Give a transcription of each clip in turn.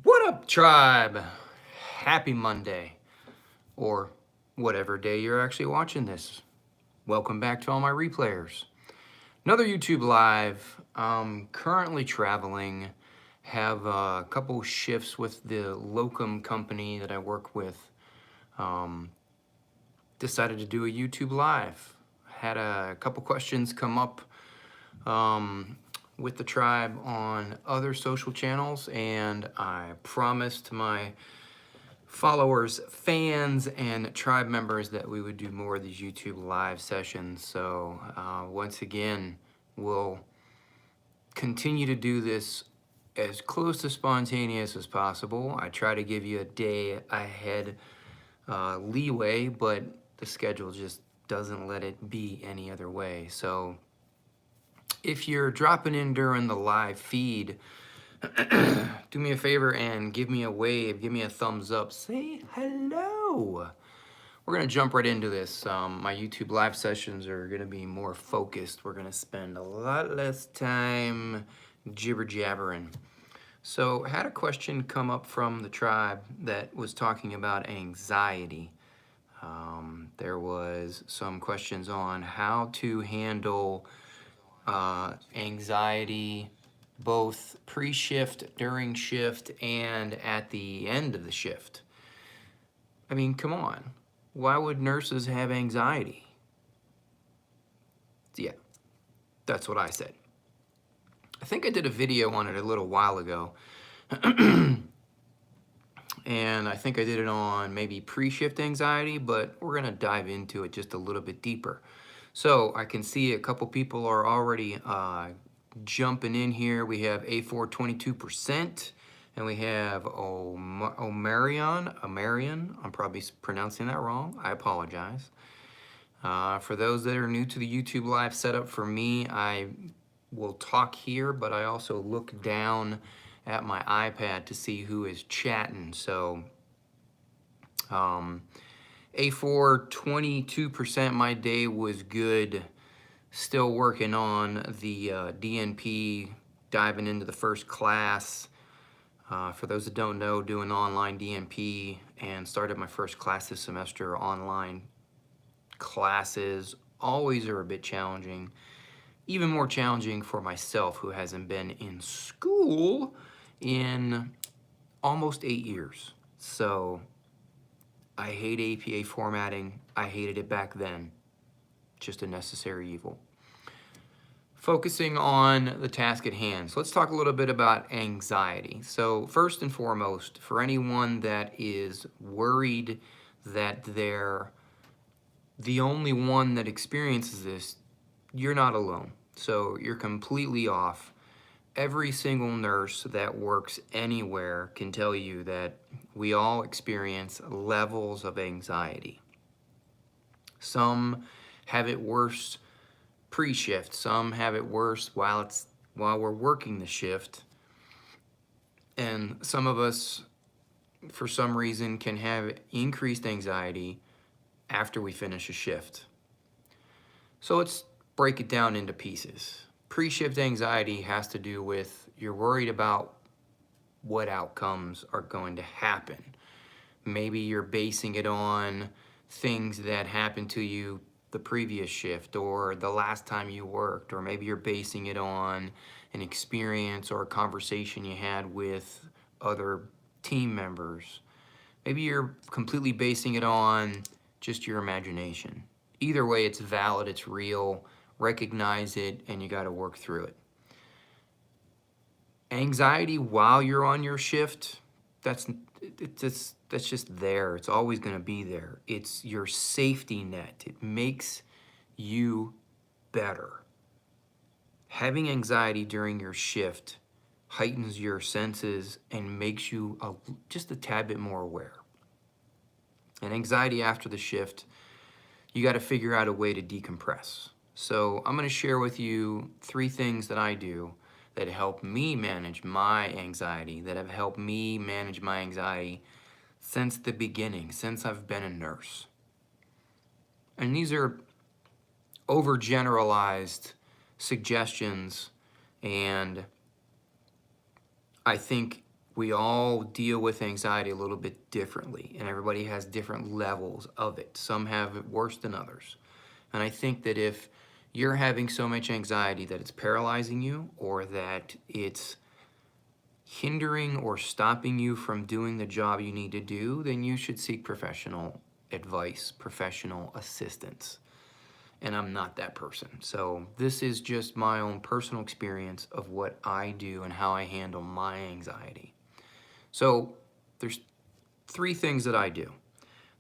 What up, tribe? Happy Monday, or whatever day you're actually watching this. Welcome back to all my replayers. Another YouTube live. Currently traveling, have a couple shifts with the locum company that I work with. Decided to do a YouTube live. Had a couple questions come up with the tribe on other social channels, and I promised my followers, fans, and tribe members that we would do more of these YouTube live sessions. So once again, we'll continue to do this as close to spontaneous as possible. I try to give you a day ahead leeway, but the schedule just doesn't let it be any other way. So if you're dropping in during the live feed, do me a favor and give me a wave, give me a thumbs up, say hello. We're gonna jump right into this. My YouTube live sessions are gonna be more focused. We're gonna spend a lot less time jibber jabbering. So I had a question come up from the tribe that was talking about anxiety. There was some questions on how to handle anxiety both pre-shift, during shift, and at the end of the shift. I mean, come on. Why would nurses have anxiety? Yeah, that's what I said. I think I did a video on it a little while ago. And I think I did it on maybe pre-shift anxiety, but we're gonna dive into it just a little bit deeper. So I can see a couple people are already jumping in here. We have A4 22%, and we have Omarion. I'm probably pronouncing that wrong. I apologize. For those that are new to the YouTube live setup, for me, I will talk here, but I also look down at my iPad to see who is chatting. So A4 22%, my day was good. Still working on the DNP, diving into the first class. For those that don't know, doing online DNP and started my first class this semester. Online classes always are a bit challenging. Even more challenging for myself, who hasn't been in school in almost 8 years. So I hate APA formatting. I hated it back then. Just a necessary evil. Focusing on the task at hand. So let's talk a little bit about anxiety. So first and foremost, for anyone that is worried that they're the only one that experiences this, you're not alone. So you're completely off. Every single nurse that works anywhere can tell you that we all experience levels of anxiety. Some have it worse pre-shift, some have it worse while we're working the shift, and some of us, for some reason, can have increased anxiety after we finish a shift. So let's break it down into pieces. Pre-shift anxiety has to do with you're worried about what outcomes are going to happen. Maybe you're basing it on things that happened to you the previous shift or the last time you worked, or maybe you're basing it on an experience or a conversation you had with other team members. Maybe you're completely basing it on just your imagination. Either way, it's valid, it's real, recognize it, and you got to work through it. Anxiety while you're on your shift, that's just there. It's always going to be there. It's your safety net. It makes you better. Having anxiety during your shift heightens your senses and makes you just a tad bit more aware. And anxiety after the shift, you got to figure out a way to decompress. So I'm going to share with you 3 things that I do that help me manage my anxiety, that have helped me manage my anxiety since the beginning, since I've been a nurse. And these are overgeneralized suggestions, and I think we all deal with anxiety a little bit differently, and everybody has different levels of it. Some have it worse than others. And I think that if you're having so much anxiety that it's paralyzing you, or that it's hindering or stopping you from doing the job you need to do, then you should seek professional advice, professional assistance. And I'm not that person. So this is just my own personal experience of what I do and how I handle my anxiety. So there's 3 things that I do.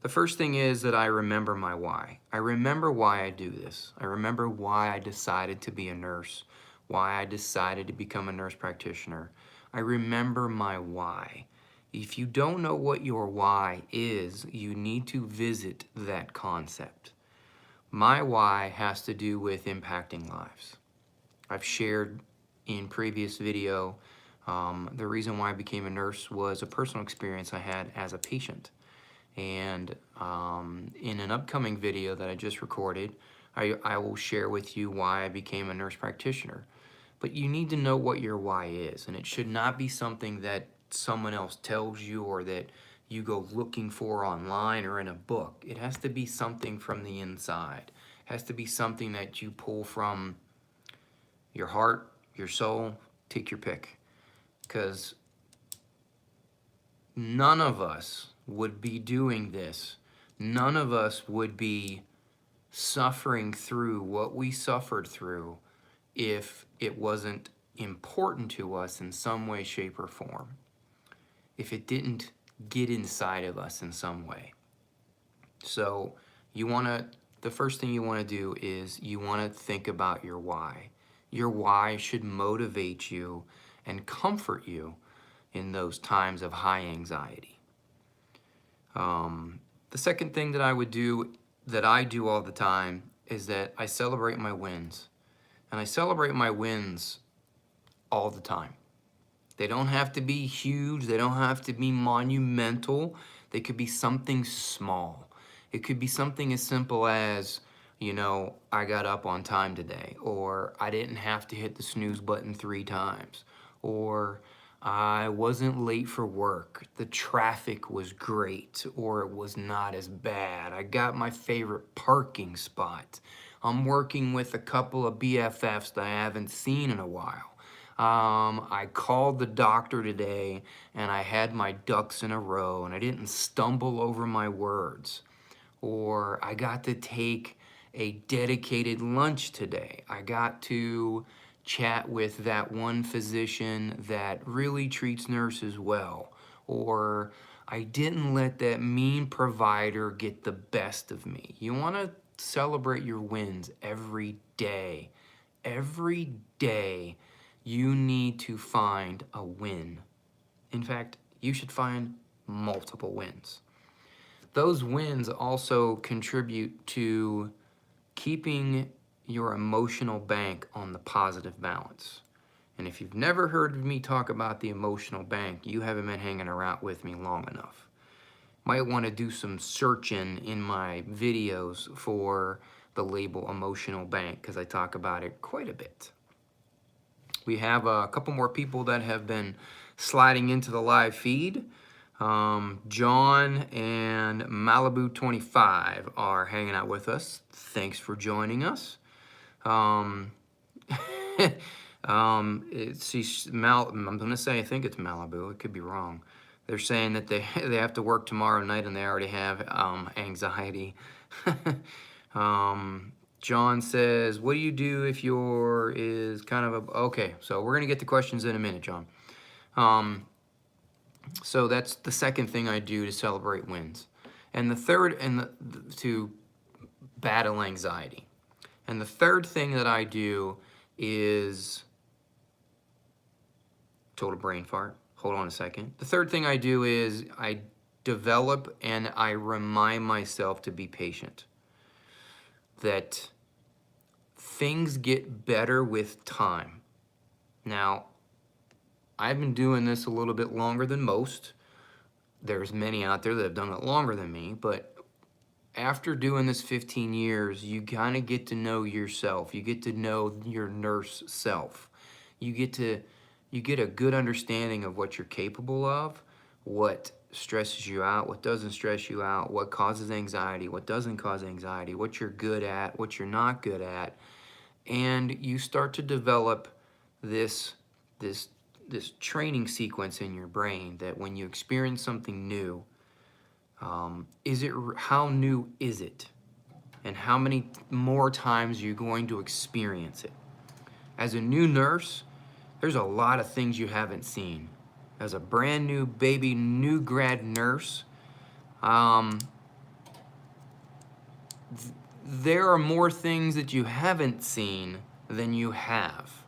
The first thing is that I remember my why. I remember why I do this. I remember why I decided to be a nurse, why I decided to become a nurse practitioner. I remember my why. If you don't know what your why is, you need to visit that concept. My why has to do with impacting lives. I've shared in previous video the reason why I became a nurse was a personal experience I had as a patient. And in an upcoming video that I just recorded, I will share with you why I became a nurse practitioner. But you need to know what your why is, and it should not be something that someone else tells you or that you go looking for online or in a book. It has to be something from the inside. It has to be something that you pull from your heart, your soul, take your pick. Because none of us would be doing this. None of us would be suffering through what we suffered through if it wasn't important to us in some way, shape, or form. If it didn't get inside of us in some way. So the first thing you want to do is you want to think about your why. Your why should motivate you and comfort you in those times of high anxiety. The second thing that I do all the time, is that I celebrate my wins. And I celebrate my wins all the time. They don't have to be huge. They don't have to be monumental. They could be something small. It could be something as simple as, I got up on time today, or I didn't have to hit the snooze button 3 times, or I wasn't late for work. The traffic was great, or it was not as bad. I got my favorite parking spot. I'm working with a couple of BFFs that I haven't seen in a while. I called the doctor today and I had my ducks in a row and I didn't stumble over my words. Or I got to take a dedicated lunch today. I got to chat with that one physician that really treats nurses well. Or I didn't let that mean provider get the best of me. You want to celebrate your wins every day. Every day you need to find a win. In fact, you should find multiple wins. Those wins also contribute to keeping your emotional bank on the positive balance. And if you've never heard of me talk about the emotional bank, you haven't been hanging around with me long enough. Might want to do some searching in my videos for the label emotional bank, because I talk about it quite a bit. We have a couple more people that have been sliding into the live feed. John and Malibu 25 are hanging out with us. Thanks for joining us. I'm gonna say I think it's Malibu. It could be wrong. They're saying that they have to work tomorrow night and they already have anxiety. John says, what do you do if your is kind of a... Okay, so we're going to get to questions in a minute, John. So that's the second thing I do to celebrate wins. And the third, to battle anxiety. And the third thing that I do is... Total brain fart. Hold on a second. The third thing I do is I develop and I remind myself to be patient. That things get better with time. Now, I've been doing this a little bit longer than most. There's many out there that have done it longer than me, but after doing this 15 years, you kind of get to know yourself. You get to know your nurse self. You get to You get a good understanding of what you're capable of, what stresses you out, what doesn't stress you out, what causes anxiety, what doesn't cause anxiety, what you're good at, what you're not good at, and you start to develop this this this training sequence in your brain that when you experience something new, how new is it, and how many more times are you going to experience it? As a new nurse, there's a lot of things you haven't seen. As a brand new baby, new grad nurse, there are more things that you haven't seen than you have.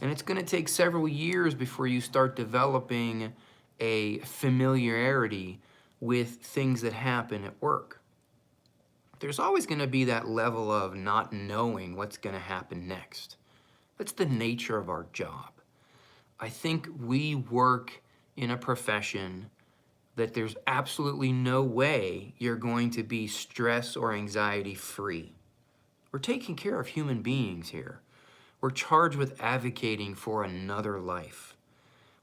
And it's going to take several years before you start developing a familiarity with things that happen at work. There's always going to be that level of not knowing what's going to happen next. That's the nature of our job. I think we work in a profession that there's absolutely no way you're going to be stress or anxiety free. We're taking care of human beings here. We're charged with advocating for another life,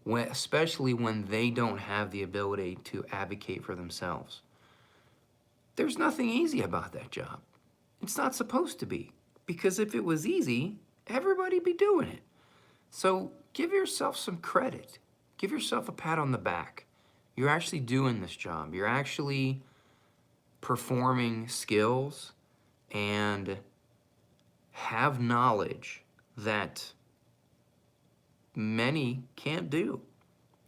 especially when they don't have the ability to advocate for themselves. There's nothing easy about that job. It's not supposed to be, because if it was easy, everybody'd be doing it. So give yourself some credit. Give yourself a pat on the back. You're actually doing this job. You're actually performing skills and have knowledge that many can't do.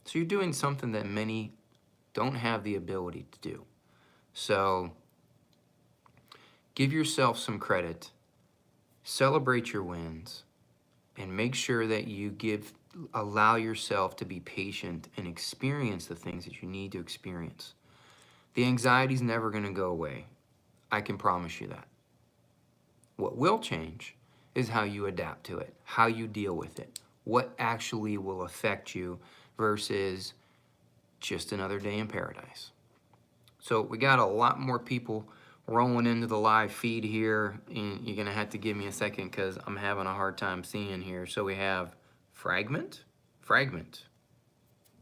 So you're doing something that many don't have the ability to do. So give yourself some credit, celebrate your wins, and make sure that you allow yourself to be patient and experience the things that you need to experience. The anxiety's never going to go away. I can promise you that. What will change is how you adapt to it, how you deal with it, what actually will affect you versus just another day in paradise. So we got a lot more people rolling into the live feed here, and you're gonna have to give me a second because I'm having a hard time seeing here. So we have Fragment.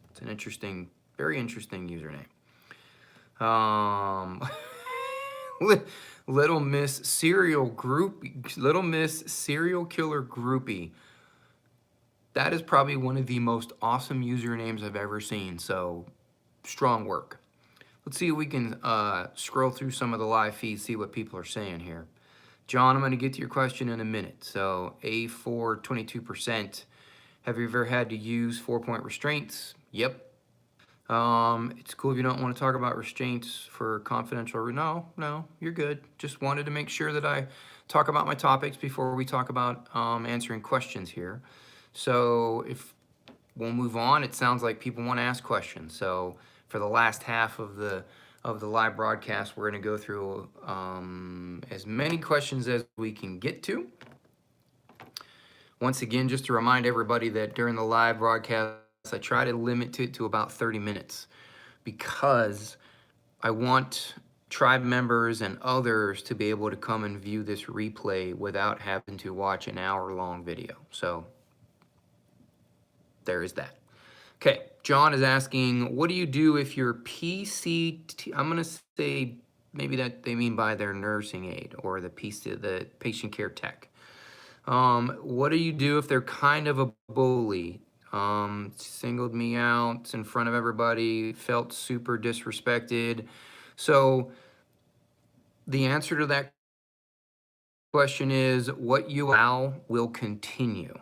It's an interesting, very interesting username. Little Miss Serial Killer Groupie. That is probably one of the most awesome usernames I've ever seen. So strong work. Let's see if we can scroll through some of the live feeds, see what people are saying here. John, I'm going to get to your question in a minute. So A4, 22%. Have you ever had to use 4-point restraints? Yep. It's cool if you don't want to talk about restraints for confidential. No, you're good. Just wanted to make sure that I talk about my topics before we talk about answering questions here. So if we'll move on, it sounds like people want to ask questions. So for the last half of the live broadcast, we're going to go through as many questions as we can get to. Once again, just to remind everybody that during the live broadcast, I try to limit it to about 30 minutes because I want tribe members and others to be able to come and view this replay without having to watch an hour-long video. So there is that. Okay, John is asking, what do you do if your PCT, I'm going to say maybe that they mean by their nursing aide or the patient care tech. What do you do if they're kind of a bully? Singled me out in front of everybody, felt super disrespected. So the answer to that question is what you allow will continue.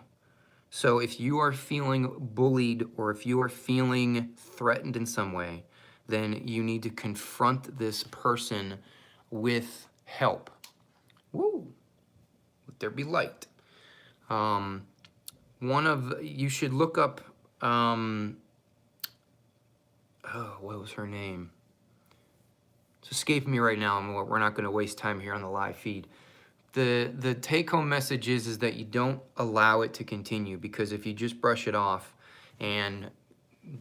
So if you are feeling bullied or if you are feeling threatened in some way, then you need to confront this person with help. Woo! Let there be light. You should look up, what was her name? It's escaping me right now, and we're not going to waste time here on the live feed. The take-home message is that you don't allow it to continue, because if you just brush it off and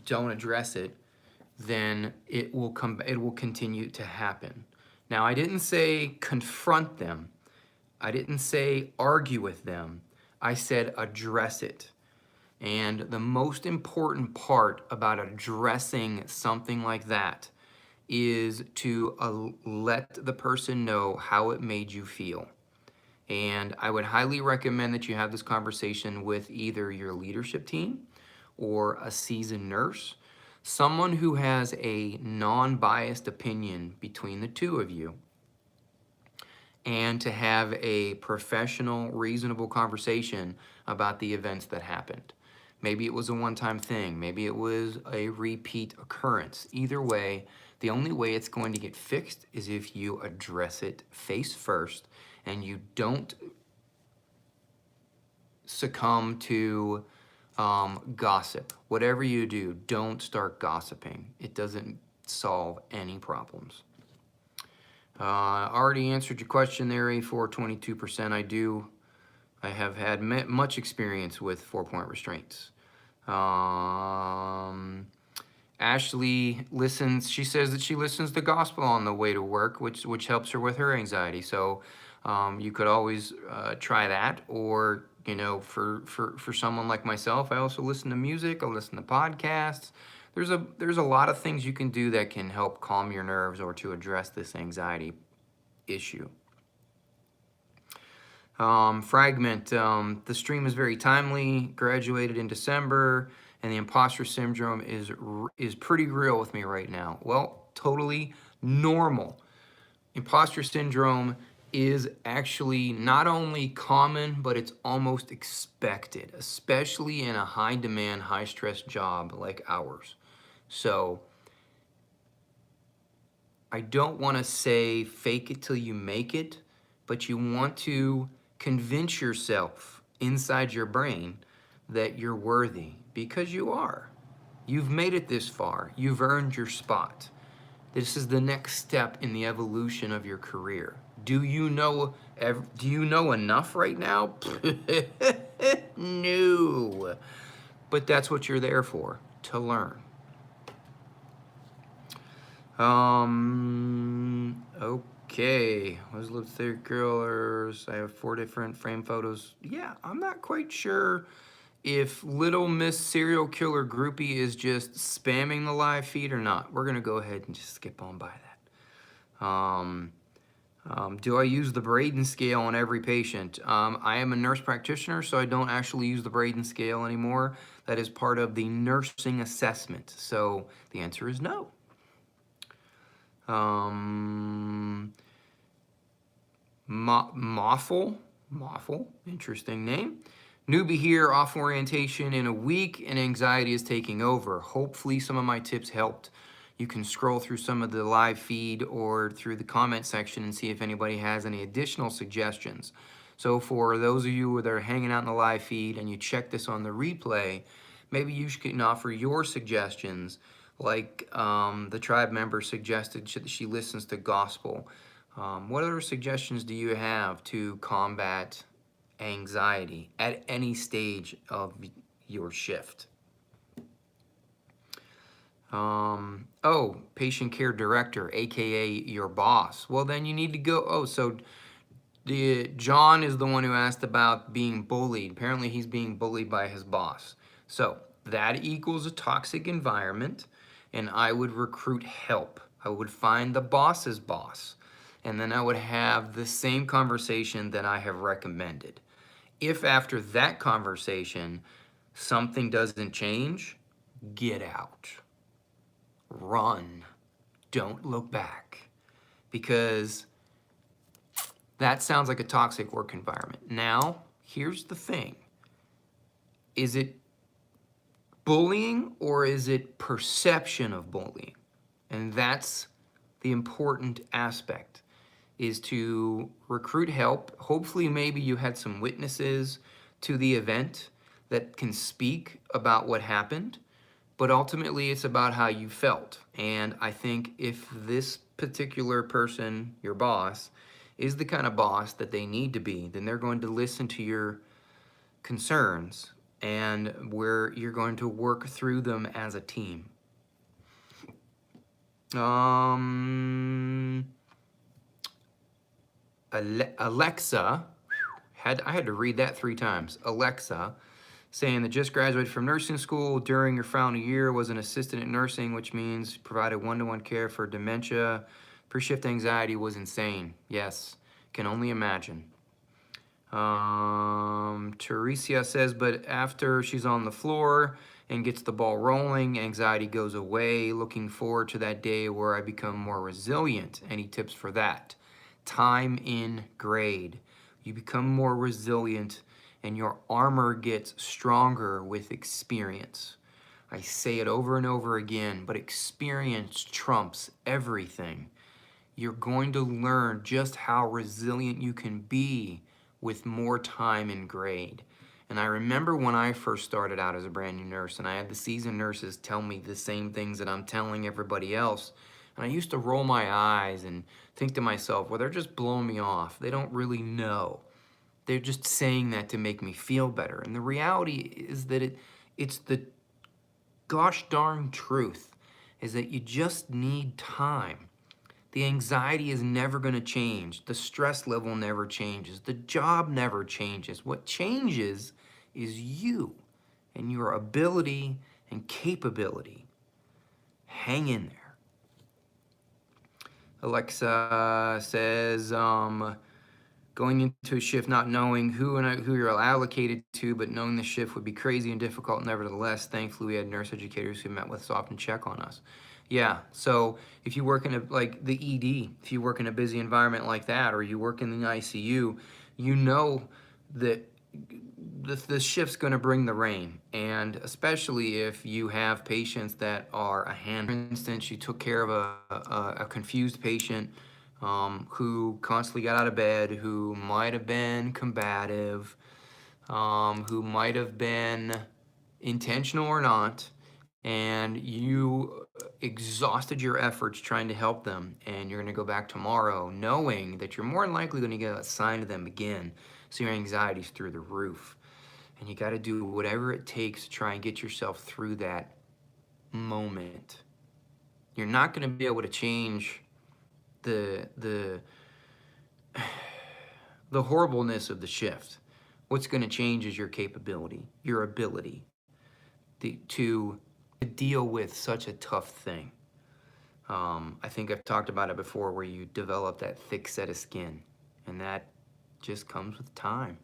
don't address it, then it will continue to happen. Now, I didn't say confront them. I didn't say argue with them. I said address it. And the most important part about addressing something like that is to let the person know how it made you feel. And I would highly recommend that you have this conversation with either your leadership team or a seasoned nurse, someone who has a non-biased opinion between the two of you, and to have a professional, reasonable conversation about the events that happened. Maybe it was a one-time thing. Maybe it was a repeat occurrence. Either way, the only way it's going to get fixed is if you address it face first and you don't succumb to gossip. Whatever you do, don't start gossiping. It doesn't solve any problems. Already answered your question there, A4, 22%. I have had much experience with 4-point restraints. Ashley listens, she says that she listens to gospel on the way to work, which helps her with her anxiety. So you could always try that, or for someone like myself, I also listen to music, I listen to podcasts. There's a lot of things you can do that can help calm your nerves or to address this anxiety issue. Fragment, the stream is very timely, graduated in December, and the imposter syndrome is pretty real with me right now. Well, totally normal. Imposter syndrome is actually not only common, but it's almost expected, especially in a high demand, high stress job like ours. So I don't want to say fake it till you make it, but you want to convince yourself inside your brain that you're worthy, because you are. You've made it this far. You've earned your spot. This is the next step in the evolution of your career. Do you know enough right now? No. But that's what you're there for, to learn. Okay. Was lipstick curlers. I have 4 different frame photos. Yeah, I'm not quite sure if Little Miss Serial Killer Groupie is just spamming the live feed or not. We're gonna go ahead and just skip on by that. Do I use the Braden scale on every patient? I am a nurse practitioner, so I don't actually use the Braden scale anymore. That is part of the nursing assessment. So the answer is no. Moffle, interesting name. Newbie here, off orientation in a week, and anxiety is taking over. Hopefully some of my tips helped. You can scroll through some of the live feed or through the comment section and see if anybody has any additional suggestions. So for those of you that are hanging out in the live feed and you check this on the replay, maybe you can offer your suggestions, like the tribe member suggested she listens to gospel. What other suggestions do you have to combat anxiety at any stage of your shift? Oh, patient care director, AKA your boss. Well, then you need to go, so John is the one who asked about being bullied. Apparently he's being bullied by his boss. So that equals a toxic environment, and I would recruit help. I would find the boss's boss, and then I would have the same conversation that I have recommended. If after that conversation something doesn't change, get out. Run. Don't look back. Because that sounds like a toxic work environment. Now, here's the thing. Is it bullying or is it perception of bullying? And that's the important aspect, is to recruit help. Hopefully maybe you had some witnesses to the event that can speak about what happened, but ultimately it's about how you felt. And I think if this particular person, your boss, is the kind of boss that they need to be, then they're going to listen to your concerns, and where you're going to work through them as a team. Alexa, I had to read that 3 times. Alexa, saying that just graduated from nursing school. During your final year was an assistant in nursing, which means provided one-to-one care for dementia. Per-shift anxiety was insane. Yes, can only imagine. Teresia says, but after she's on the floor and gets the ball rolling, anxiety goes away. Looking forward to that day where I become more resilient. Any tips for that? Time in grade. You become more resilient and your armor gets stronger with experience. I say it over and over again, but experience trumps everything. You're going to learn just how resilient you can be with more time in grade. And I remember when I first started out as a brand new nurse and I had the seasoned nurses tell me the same things that I'm telling everybody else. And I used to roll my eyes and think to myself, well, they're just blowing me off. They don't really know. They're just saying that to make me feel better. And the reality is that it's the gosh darn truth, is that you just need time. The anxiety is never going to change. The stress level never changes. The job never changes. What changes is you and your ability and capability. Hang in there. Alexa says, going into a shift not knowing who you're allocated to, but knowing the shift would be crazy and difficult nevertheless. Thankfully, we had nurse educators who met with us often check on us. Yeah, so if you work in like the ED, if you work in a busy environment like that, or you work in the ICU, you know that the shift's going to bring the rain. And especially if you have patients that are a hand. For instance, you took care of a confused patient who constantly got out of bed, who might have been combative, who might have been intentional or not, and you exhausted your efforts trying to help them, and you're going to go back tomorrow knowing that you're more than likely going to get assigned to them again, so your anxiety's through the roof. And you got to do whatever it takes to try and get yourself through that moment. You're not going to be able to change the horribleness of the shift. What's going to change is your capability, your ability to deal with such a tough thing. I think I've talked about it before, where you develop that thick set of skin, and that just comes with time.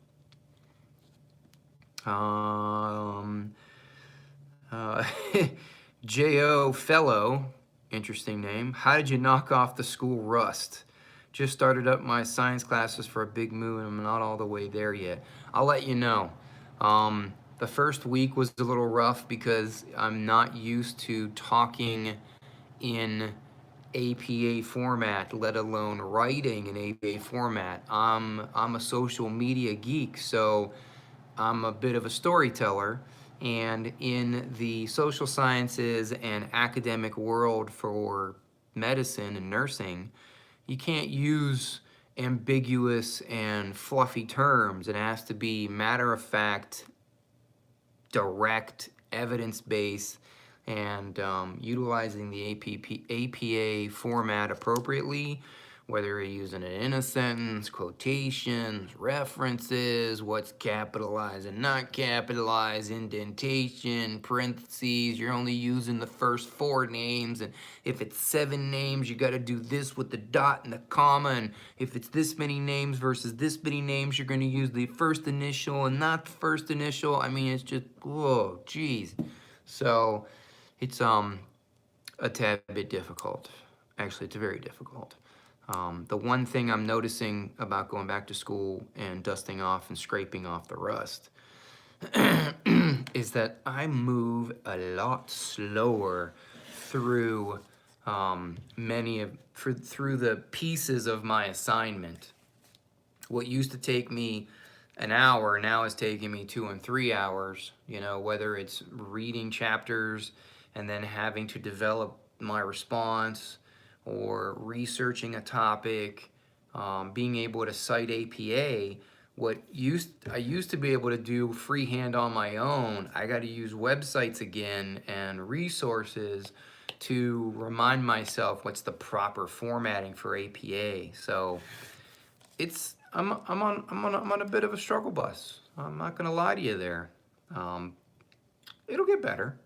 J.O. Fellow, interesting name. How did you knock off the school rust? Just started up my science classes for a big move, and I'm not all the way there yet. I'll let you know. The first week was a little rough because I'm not used to talking in APA format, let alone writing in APA format. I'm a social media geek, so I'm a bit of a storyteller. And in the social sciences and academic world for medicine and nursing, you can't use ambiguous and fluffy terms. It has to be matter of fact, direct, evidence-based, and utilizing the APA format appropriately, whether you're using it in a sentence, quotations, references, what's capitalized and not capitalized, indentation, parentheses. You're only using the first 4 names, and if it's 7 names, you got to do this with the dot and the comma, and if it's this many names versus this many names, you're going to use the first initial and not the first initial. I mean, it's just, whoa, geez. So it's a tad bit difficult. Actually, it's very difficult. The one thing I'm noticing about going back to school and dusting off and scraping off the rust is that I move a lot slower through through the pieces of my assignment. What used to take me an hour now is taking me 2 and 3 hours, you know, whether it's reading chapters and then having to develop my response, or researching a topic, being able to cite APA. I used to be able to do freehand on my own. I got to use websites again and resources to remind myself what's the proper formatting for APA. So I'm on a bit of a struggle bus. I'm not gonna lie to you there. It'll get better.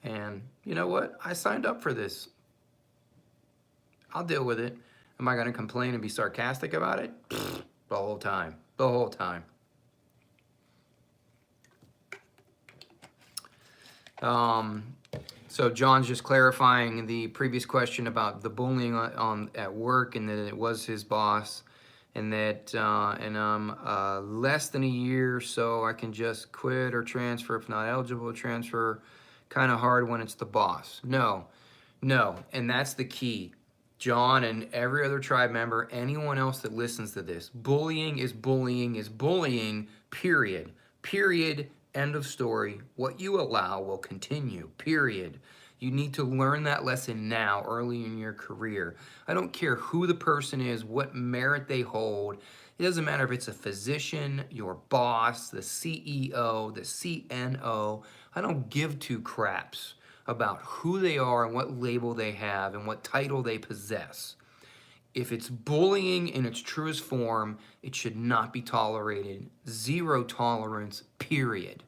And you know what? I signed up for this. I'll deal with it. Am I going to complain and be sarcastic about it? Pfft, the whole time. The whole time. So John's just clarifying the previous question about the bullying at work, and that it was his boss, and that and I'm less than a year, so I can just quit or transfer if not eligible to transfer. Kind of hard when it's the boss. No, and that's the key. John and every other tribe member, anyone else that listens to this, bullying is bullying is bullying, period. Period. End of story. What you allow will continue, period. You need to learn that lesson now, early in your career. I don't care who the person is, what merit they hold. It doesn't matter if it's a physician, your boss, the CEO, the CNO. I don't give two craps about who they are and what label they have and what title they possess. If it's bullying in its truest form, it should not be tolerated. Zero tolerance, period.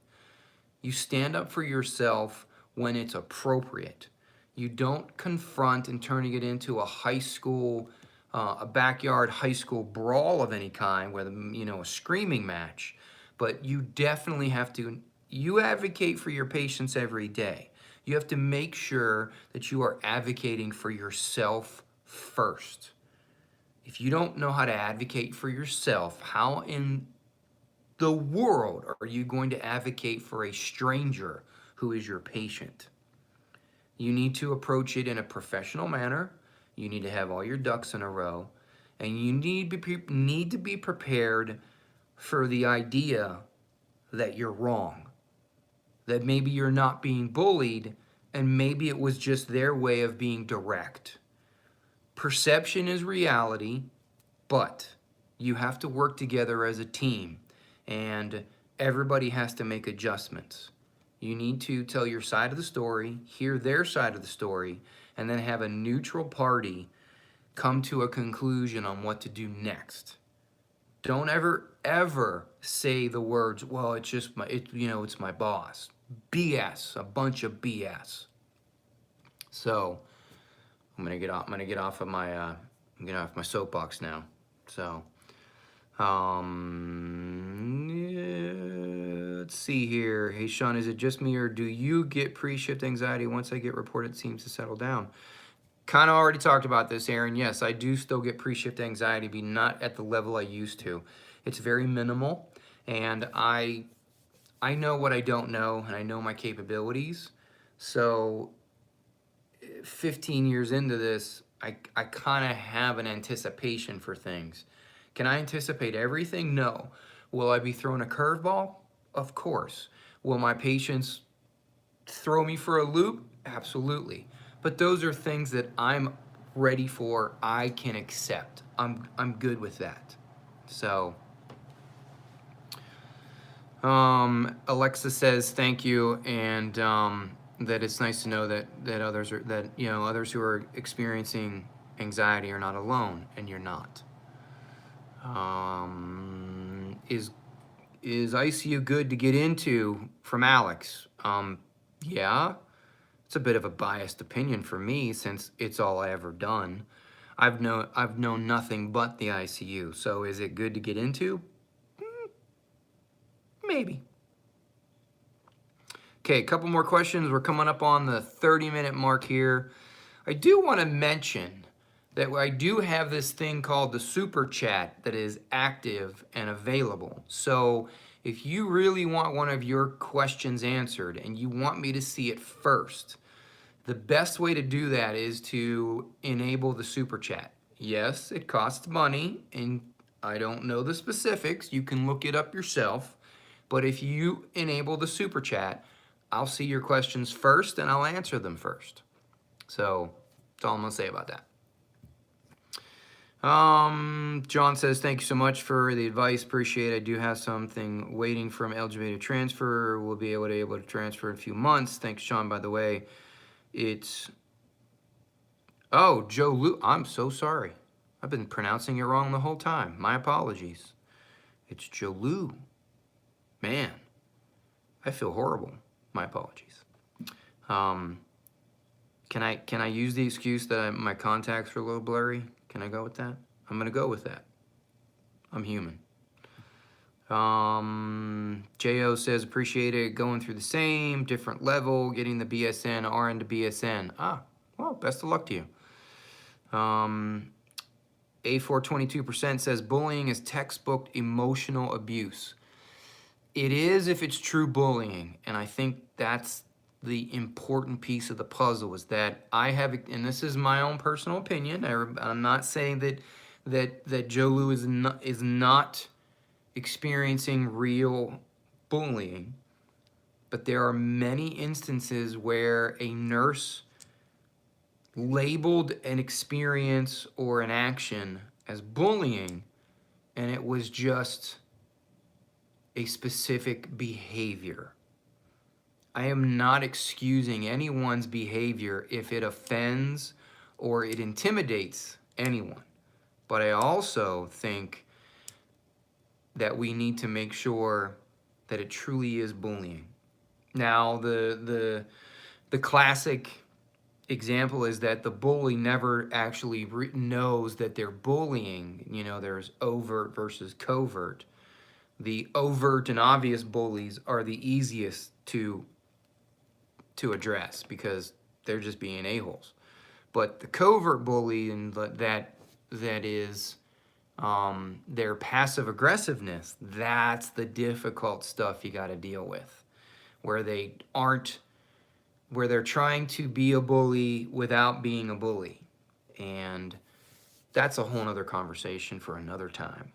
You stand up for yourself when it's appropriate. You don't confront and turning it into a high school, a backyard high school brawl of any kind, where a screaming match. But you definitely have to. You advocate for your patients every day. You have to make sure that you are advocating for yourself first. If you don't know how to advocate for yourself, how in the world are you going to advocate for a stranger who is your patient? You need to approach it in a professional manner. You need to have all your ducks in a row, and you need to be prepared for the idea that you're wrong, that maybe you're not being bullied, and maybe it was just their way of being direct. Perception is reality, but you have to work together as a team, and everybody has to make adjustments. You need to tell your side of the story, hear their side of the story, and then have a neutral party come to a conclusion on what to do next. Don't ever say the words, well, it's just it's my boss. BS, a bunch of BS. So I'm gonna get off of my soapbox now. So let's see here. Hey Sean, is it just me, or do you get pre-shift anxiety once I get reported? It seems to settle down. Kind of already talked about this, Aaron. Yes, I do still get pre-shift anxiety, but not at the level I used to. It's very minimal, and I know what I don't know, and I know my capabilities. So 15 years into this, I kind of have an anticipation for things. Can I anticipate everything? No. Will I be thrown a curveball? Of course. Will my patients throw me for a loop? Absolutely. But those are things that I'm ready for, I can accept. I'm good with that. So Alexa says thank you, and that it's nice to know that others who are experiencing anxiety are not alone, and you're not. Is ICU good to get into? From Alex. Yeah, it's a bit of a biased opinion for me, since it's all I ever done. I've known nothing but the ICU. So is it good to get into? Maybe. Okay, a couple more questions. We're coming up on the 30-minute mark here. I do want to mention that I do have this thing called the Super Chat that is active and available. So if you really want one of your questions answered and you want me to see it first, the best way to do that is to enable the Super Chat. Yes, it costs money, and I don't know the specifics. You can look it up yourself. But if you enable the Super Chat, I'll see your questions first and I'll answer them first. So that's all I'm going to say about that. John says, thank you so much for the advice. Appreciate it. I do have something waiting from eligibility to transfer. We'll be able to transfer in a few months. Thanks, Sean, by the way. It's, oh, Joe Lou. I'm so sorry. I've been pronouncing it wrong the whole time. My apologies. It's Joe Lou. Man, I feel horrible. My apologies. Can I use the excuse that my contacts are a little blurry? Can I go with that? I'm gonna go with that. I'm human. J.O. says, appreciate it, going through the same, different level, getting the BSN, RN to BSN. Ah, well, best of luck to you. A4 22% says, bullying is textbook emotional abuse. It is if it's true bullying, and I think that's the important piece of the puzzle, is that I have, and this is my own personal opinion, I'm not saying that Joe Lou is not experiencing real bullying, but there are many instances where a nurse labeled an experience or an action as bullying, and it was just a specific behavior. I am not excusing anyone's behavior if it offends or it intimidates anyone, but I also think that we need to make sure that it truly is bullying. Now, the classic example is that the bully never actually knows that they're bullying. You know, there's overt versus covert. The overt and obvious bullies are the easiest to address because they're just being a-holes. But the covert bully, and that is their passive aggressiveness, that's the difficult stuff you got to deal with, where they're trying to be a bully without being a bully. And that's a whole nother conversation for another time.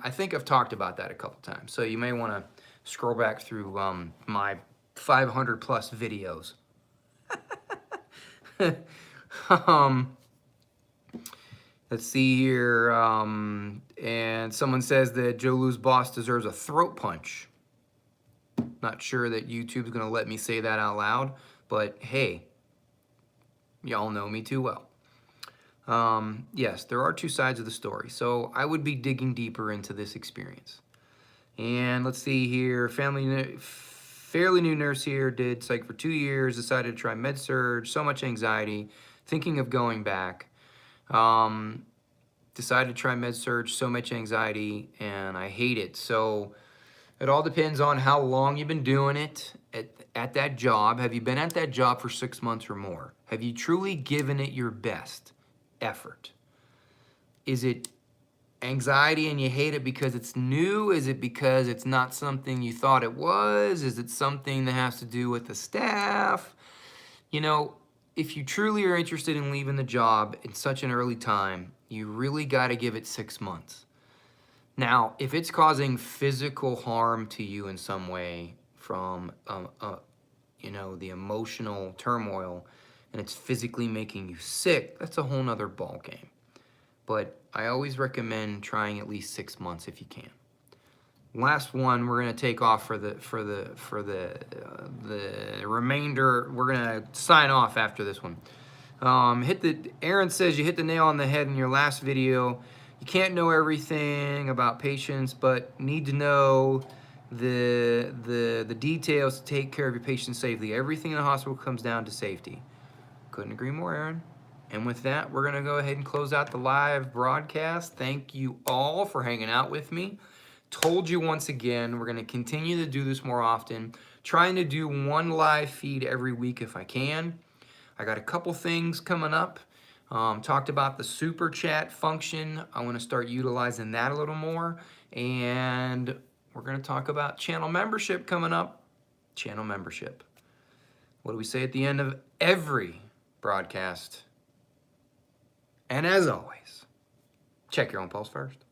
I think I've talked about that a couple times, so you may want to scroll back through my 500 plus videos. Let's see here, and someone says that Joe Lou's boss deserves a throat punch. Not sure that YouTube's gonna let me say that out loud, but hey, y'all know me too well. Yes, there are two sides of the story, so I would be digging deeper into this experience. And let's see here, fairly new nurse here, did psych for 2 years, decided to try med-surg, so much anxiety, thinking of going back. Decided to try med-surg, so much anxiety, and I hate it. So it all depends on how long you've been doing it at that job. Have you been at that job for 6 months or more? Have you truly given it your best effort? Is it anxiety and you hate it because it's new? Is it because it's not something you thought it was? Is it something that has to do with the staff? You know, if you truly are interested in leaving the job in such an early time, you really got to give it 6 months. Now, if it's causing physical harm to you in some way from, you know, the emotional turmoil, and it's physically making you sick, that's a whole nother ball game. But I always recommend trying at least 6 months if you can. Last one, we're gonna take off for the remainder. We're gonna sign off after this one. Aaron says you hit the nail on the head in your last video. You can't know everything about patients, but need to know the details to take care of your patients safely. Everything in the hospital comes down to safety. Couldn't agree more, Aaron. And with that, we're gonna go ahead and close out the live broadcast. Thank you all for hanging out with me. Told you once again, we're gonna continue to do this more often. Trying to do one live feed every week if I can. I got a couple things coming up. Talked about the super chat function. I wanna start utilizing that a little more. And we're gonna talk about channel membership coming up. Channel membership. What do we say at the end of every broadcast? And as always, check your own pulse first.